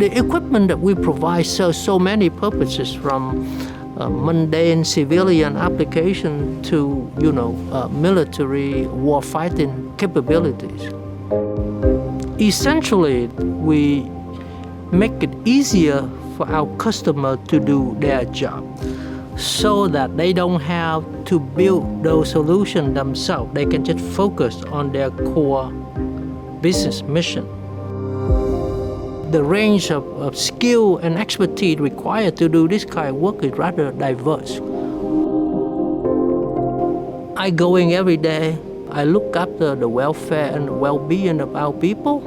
The equipment that we provide serves so many purposes, from mundane civilian application to, military warfighting capabilities. Essentially, we make it easier for our customer to do their job so that they don't have to build those solutions themselves. They can just focus on their core business mission. The range of skill and expertise required to do this kind of work is rather diverse. I go in every day. I look after the welfare and well-being of our people.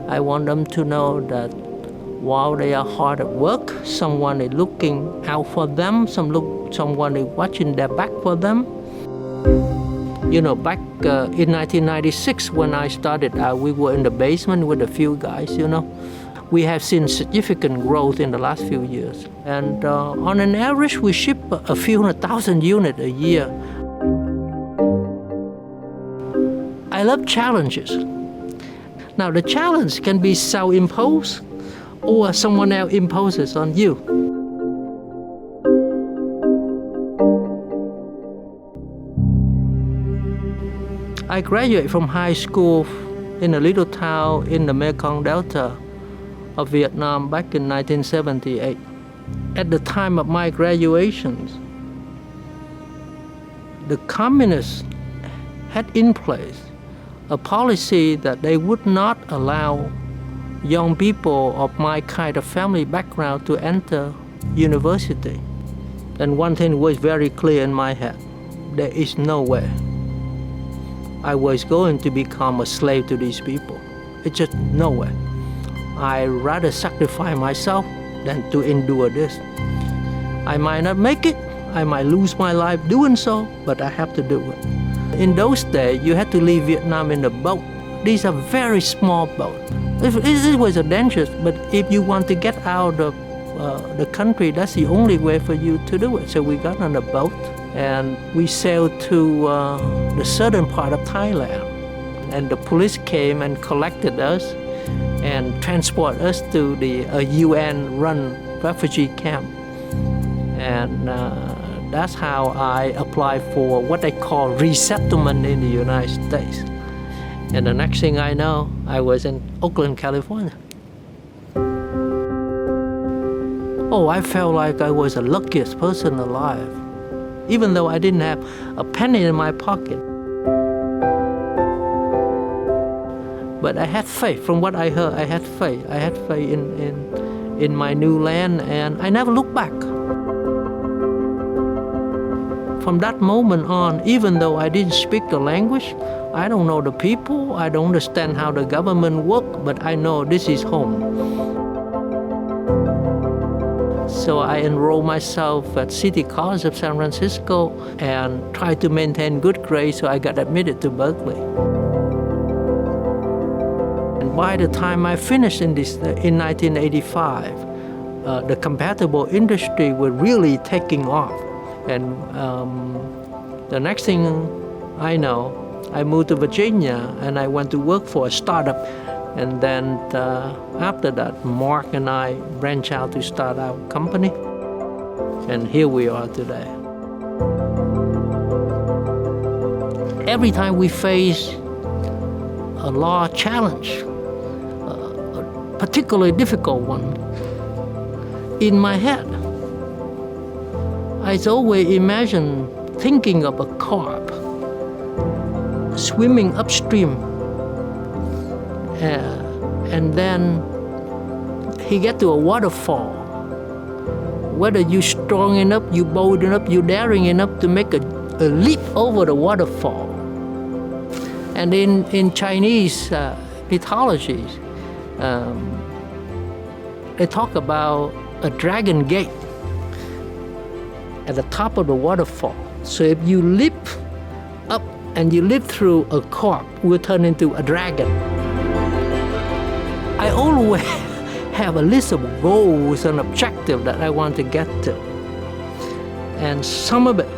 I want them to know that while they are hard at work, someone is looking out for them, someone is watching their back for them. Back in 1996 when I started out, we were in the basement with a few guys, We have seen significant growth in the last few years. And on an average, we ship a few 100,000 units a year. I love challenges. Now, the challenge can be self-imposed or someone else imposes on you. I graduated from high school in a little town in the Mekong Delta of Vietnam back in 1978. At the time of my graduation, the communists had in place a policy that they would not allow young people of my kind of family background to enter university. And one thing was very clear in my head: there is no way I was going to become a slave to these people. It's just no way. I'd rather sacrifice myself than to endure this. I might not make it, I might lose my life doing so, but I have to do it. In those days, you had to leave Vietnam in a boat. These are very small boats. It was dangerous, but if you want to get out of the country, that's the only way for you to do it. So we got on a boat and we sailed to the southern part of Thailand. And the police came and collected us and transported us to the UN-run refugee camp. And that's how I applied for what they call resettlement in the United States. And the next thing I know, I was in Oakland, California. Oh, I felt like I was the luckiest person alive, even though I didn't have a penny in my pocket. But I had faith. From what I heard, I had faith. I had faith in my new land, and I never looked back. From that moment on, even though I didn't speak the language, I don't know the people, I don't understand how the government works, but I know this is home. So I enrolled myself at City College of San Francisco and tried to maintain good grades, so I got admitted to Berkeley. And by the time I finished in 1985, the compatible industry was really taking off. And the next thing I know, I moved to Virginia and I went to work for a startup. And then after that, Mark and I branched out to start our company. And here we are today. Every time we face a large challenge, a particularly difficult one, in my head, I always imagine thinking of a carp swimming upstream, and then he get to a waterfall. Whether you're strong enough, you bold enough, you daring enough to make a leap over the waterfall. And in Chinese mythology, they talk about a dragon gate at the top of the waterfall. So if you leap up and you leap through a carp, will turn into a dragon. I always have a list of goals and objectives that I want to get to. And some of it,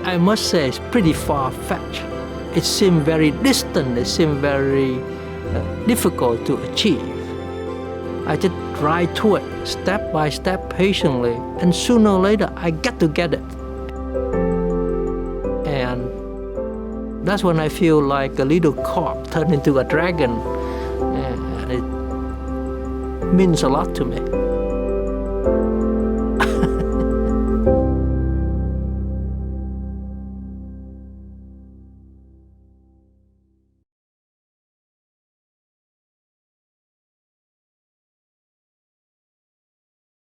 I must say, is pretty far-fetched. It seems very distant, it seems very difficult to achieve. I just ride to it step by step patiently, and sooner or later I get it. And that's when I feel like a little cork turned into a dragon, and it means a lot to me.